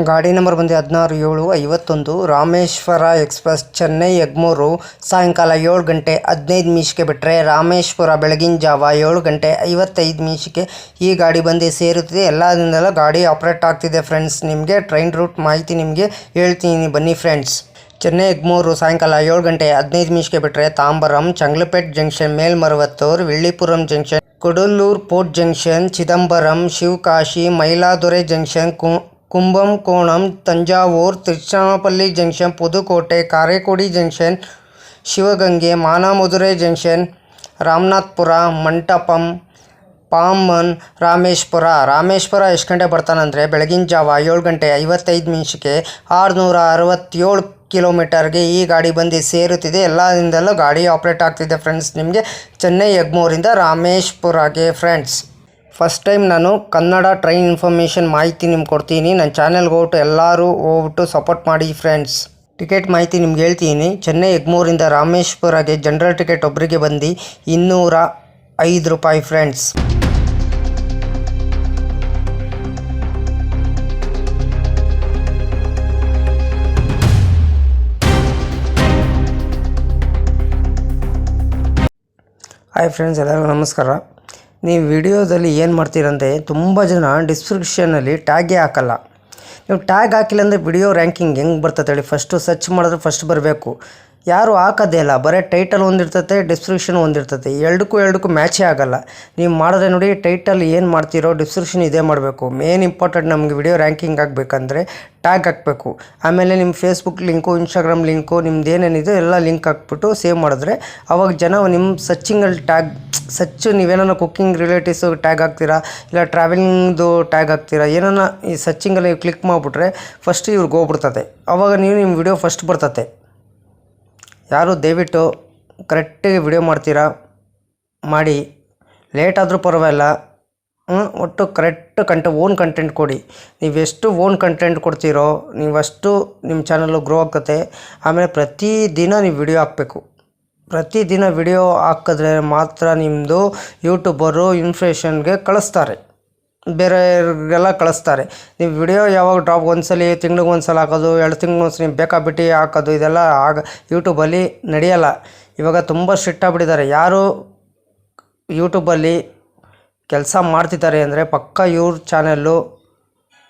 ಗಾಡಿ ನಂಬರ್ ಬಂದು 16-7-51 ರಾಮೇಶ್ವರ ಎಕ್ಸ್ಪ್ರೆಸ್ ಚೆನ್ನೈ ಎಗ್ಮೂರು ಸಾಯಂಕಾಲ 7 ಗಂಟೆ 15 ನಿಮಿಷಕ್ಕೆ ಬಿಟ್ಟರೆ ರಾಮೇಶ್ವರ ಬೆಳಗಿನ ಜಾವ 7 ಗಂಟೆ 55 ನಿಮಿಷಕ್ಕೆ ಈ ಗಾಡಿ ಬಂದು ಸೇರುತ್ತದೆ. ಎಲ್ಲದಿಂದಲೂ ಗಾಡಿ ಆಪ್ರೇಟ್ ಆಗ್ತಿದೆ ಫ್ರೆಂಡ್ಸ್. ನಿಮಗೆ ಟ್ರೈನ್ ರೂಟ್ ಮಾಹಿತಿ ನಿಮಗೆ ಹೇಳ್ತೀನಿ ಬನ್ನಿ ಫ್ರೆಂಡ್ಸ್. ಚೆನ್ನೈ ಎಗ್ಮೂರು ಸಾಯಂಕಾಲ 7 ಗಂಟೆ 15 ನಿಮಿಷಕ್ಕೆ ಬಿಟ್ಟರೆ Tambaram, Chengalpattu junction, Melmaruvathur, Villupuram junction, Cuddalore port junction, Chidambaram, Sivakasi, Mayiladuthurai junction, Kumbakonam, Thanjavur, Tiruchirappalli junction, Pudukkottai, Karaikudi junction, Sivaganga, Manamadurai junction, Ramanathapuram, Mandapam, Pamban, Rameswaram ಎಷ್ಟು ಗಂಟೆ ಬರ್ತಾನಂದರೆ ಬೆಳಗಿನ ಜಾವ 7 ಗಂಟೆ 55 ನಿಮಿಷಕ್ಕೆ 667 ಕಿಲೋಮೀಟರ್ಗೆ ಈ ಗಾಡಿ ಬಂದು ಸೇರುತ್ತಿದೆ. ಎಲ್ಲದಿಂದಲೂ ಗಾಡಿ ಆಪ್ರೇಟ್ ಆಗ್ತಿದೆ ಫ್ರೆಂಡ್ಸ್. ನಿಮಗೆ ಚೆನ್ನೈ ಎಗ್ಮೂರಿಂದ ರಾಮೇಶ್ವರಗೆ ಫ್ರೆಂಡ್ಸ್. ಫಸ್ಟ್ ಟೈಮ್ ನಾನು ಕನ್ನಡ ಟ್ರೈನ್ ಇನ್ಫಾರ್ಮೇಷನ್ ಮಾಹಿತಿ ನಿಮ್ಗೆ ಕೊಡ್ತೀನಿ. ನನ್ನ ಚಾನೆಲ್ಗೆ ಹೋಗ್ಬಿಟ್ಟು ಎಲ್ಲರೂ ಹೋಗ್ಬಿಟ್ಟು ಸಪೋರ್ಟ್ ಮಾಡಿ ಫ್ರೆಂಡ್ಸ್. ಟಿಕೆಟ್ ಮಾಹಿತಿ ನಿಮ್ಗೆ ಹೇಳ್ತೀನಿ. ಚೆನ್ನೈ ಎಗ್ಮೂರಿಂದ ರಾಮೇಶ್ವರಗೆ ಜನರಲ್ ಟಿಕೆಟ್ ಒಬ್ಬರಿಗೆ ಬಂದು 205 ರೂಪಾಯಿ ಫ್ರೆಂಡ್ಸ್. ಹಾಯ್ ಫ್ರೆಂಡ್ಸ್, ಎಲ್ಲರಿಗೂ ನಮಸ್ಕಾರ. ನೀವು ವಿಡಿಯೋದಲ್ಲಿ ಏನು ಮಾಡ್ತೀರಂದರೆ ತುಂಬ ಜನ ಡಿಸ್ಕ್ರಿಪ್ಷನಲ್ಲಿ ಟ್ಯಾಗೇ ಹಾಕಲ್ಲ. ನೀವು ಟ್ಯಾಗ್ ಹಾಕಿಲ್ಲ ಅಂದರೆ ವಿಡಿಯೋ ರ್ಯಾಂಕಿಂಗ್ ಹೆಂಗೆ ಬರ್ತದೆ ಹೇಳಿ? ಫಸ್ಟು ಸರ್ಚ್ ಮಾಡಿದ್ರೆ ಫಸ್ಟ್ ಬರಬೇಕು. ಯಾರು ಹಾಕೋದೇ ಇಲ್ಲ, ಬರೀ ಟೈಟಲ್ ಒಂದಿರ್ತತೆ, ಡಿಸ್ಕ್ರಿಪ್ಷನ್ ಒಂದಿರ್ತತೆ. ಎರಡಕ್ಕೂ ಮ್ಯಾಚೇ ಆಗೋಲ್ಲ. ನೀವು ಮಾಡಿದ್ರೆ ನೋಡಿ, ಟೈಟಲ್ ಏನು ಮಾಡ್ತೀರೋ ಡಿಸ್ಕ್ರಿಪ್ಷನ್ ಇದೇ ಮಾಡಬೇಕು. ಮೇನ್ ಇಂಪಾರ್ಟೆಂಟ್ ನಮಗೆ ವಿಡಿಯೋ ರ್ಯಾಂಕಿಂಗ್ ಆಗಬೇಕಂದ್ರೆ ಟ್ಯಾಗ್ ಹಾಕಬೇಕು. ಆಮೇಲೆ ನಿಮ್ಮ ಫೇಸ್ಬುಕ್ ಲಿಂಕು, ಇನ್ಸ್ಟಾಗ್ರಾಮ್ ಲಿಂಕು, ನಿಮ್ದು ಏನೇನಿದೆ ಎಲ್ಲ ಲಿಂಕ್ ಹಾಕ್ಬಿಟ್ಟು ಸೇವ್ ಮಾಡಿದ್ರೆ ಅವಾಗ ಜನ ನಿಮ್ಮ ಸರ್ಚಿಂಗಲ್ಲಿ ನೀವೇನೋ ಕುಕ್ಕಿಂಗ್ ರಿಲೇಟಿವ್ಸು ಟ್ಯಾಗ್ ಹಾಕ್ತೀರಾ, ಇಲ್ಲ ಟ್ರಾವೆಲಿಂಗ್ದು ಟ್ಯಾಗ್ ಹಾಕ್ತೀರಾ, ಏನಾನ ಈ ಸರ್ಚಿಂಗಲ್ಲಿ ಕ್ಲಿಕ್ ಮಾಡಿಬಿಟ್ರೆ ಫಸ್ಟ್ ಇವ್ರಿಗೆ ಹೋಗ್ಬಿಡ್ತದೆ. ಆವಾಗ ನಿಮ್ಮ ವಿಡಿಯೋ ಫಸ್ಟ್ ಬರ್ತದೆ. ಯಾರು ದಯವಿಟ್ಟು ಕರೆಕ್ಟಾಗಿ ವಿಡಿಯೋ ಮಾಡ್ತೀರಾ ಮಾಡಿ, ಲೇಟ್ ಆದರೂ ಪರವಾಗಿಲ್ಲ. ಒಟ್ಟು ಕರೆಕ್ಟ್ ಓನ್ ಕಂಟೆಂಟ್ ಕೊಡಿ. ನೀವೆಷ್ಟು ಓನ್ ಕಂಟೆಂಟ್ ಕೊಡ್ತೀರೋ ನೀವಷ್ಟು ನಿಮ್ಮ ಚಾನಲ್ಲು ಗ್ರೋ ಆಗ್ತದೆ. ಆಮೇಲೆ ಪ್ರತಿದಿನ ನೀವು ವಿಡಿಯೋ ಹಾಕಬೇಕು. ಪ್ರತಿದಿನ ವಿಡಿಯೋ ಹಾಕಿದ್ರೆ ಮಾತ್ರ ನಿಮ್ಮದು ಯೂಟ್ಯೂಬರು ಇನ್ಫ್ಲೇಷನ್ಗೆ ಕಳಿಸ್ತಾರೆ, ಬೇರೆಯವ್ರಿಗೆಲ್ಲ ಕಳಿಸ್ತಾರೆ. ನೀವು ವಿಡಿಯೋ ಯಾವಾಗ ಡ್ರಾಪ್ ಒಂದ್ಸಲ ತಿಂಗ್ಳಿಗೆ ಒಂದ್ಸಲ ಹಾಕೋದು, 2 ತಿಂಗ್ಳಿಗೆ ಒಂದ್ಸಲ ನೀವು ಬೇಕಾಬಿಟ್ಟು ಹಾಕೋದು, ಇದೆಲ್ಲ ಯೂಟ್ಯೂಬಲ್ಲಿ ನಡೆಯಲ್ಲ. ಇವಾಗ ತುಂಬ ಸ್ಟ್ರಿಕ್ಟ್ ಆಗಿಬಿಟ್ಟಿದ್ದಾರೆ. ಯಾರು ಯೂಟ್ಯೂಬಲ್ಲಿ ಕೆಲಸ ಮಾಡ್ತಿದ್ದಾರೆ ಅಂದರೆ ಪಕ್ಕ ಇವ್ರ ಚಾನೆಲ್ಲು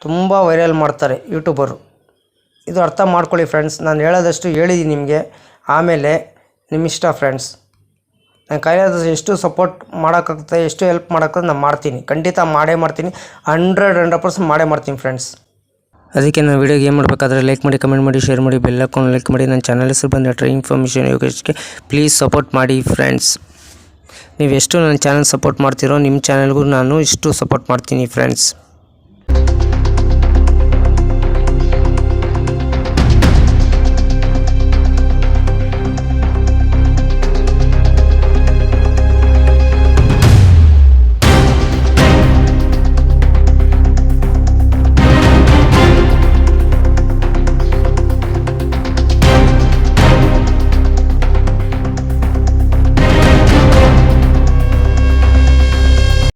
ತುಂಬ ವೈರಲ್ ಮಾಡ್ತಾರೆ ಯೂಟ್ಯೂಬರು. ಇದು ಅರ್ಥ ಮಾಡ್ಕೊಳ್ಳಿ ಫ್ರೆಂಡ್ಸ್. ನಾನು ಹೇಳೋದಷ್ಟು ಹೇಳಿದ್ದೀನಿ ನಿಮಗೆ, ಆಮೇಲೆ ನಿಮ್ಮಿಷ್ಟ ಫ್ರೆಂಡ್ಸ್. ನಾನು ಕೈಲಾದಷ್ಟು ಎಷ್ಟು ಸಪೋರ್ಟ್ ಮಾಡೋಕ್ಕಾಗುತ್ತೆ, ಎಷ್ಟು ಹೆಲ್ಪ್ ಮಾಡೋಕ್ಕಾಗುತ್ತೆ ನಾನು ಮಾಡ್ತೀನಿ. ಖಂಡಿತ ಮಾಡೇ ಮಾಡ್ತೀನಿ. 100% ಮಾಡೇ ಮಾಡ್ತೀನಿ ಫ್ರೆಂಡ್ಸ್. ಅದಕ್ಕೆ ನಾನು ವೀಡಿಯೋಗೆ ಏನು ಮಾಡಬೇಕಾದ್ರೆ ಲೈಕ್ ಮಾಡಿ, ಕಮೆಂಟ್ ಮಾಡಿ, ಶೇರ್ ಮಾಡಿ, ಬೆಲ್ ಹಾಕೊಂಡು ಲೈಕ್ ಮಾಡಿ. ನನ್ನ ಚಾನಲ್ ಹೆಸರು ಬಂದು ಟ್ರೈ ಇನ್ಫಾರ್ಮೇಷನ್ ಯೋಗೇಶ್ಗೆ ಪ್ಲೀಸ್ ಸಪೋರ್ಟ್ ಮಾಡಿ ಫ್ರೆಂಡ್ಸ್. ನೀವು ಎಷ್ಟು ನನ್ನ ಚಾನಲ್ ಸಪೋರ್ಟ್ ಮಾಡ್ತೀರೋ ನಿಮ್ಮ ಚಾನಲ್ಗೂ ನಾನು ಇಷ್ಟು ಸಪೋರ್ಟ್ ಮಾಡ್ತೀನಿ ಫ್ರೆಂಡ್ಸ್.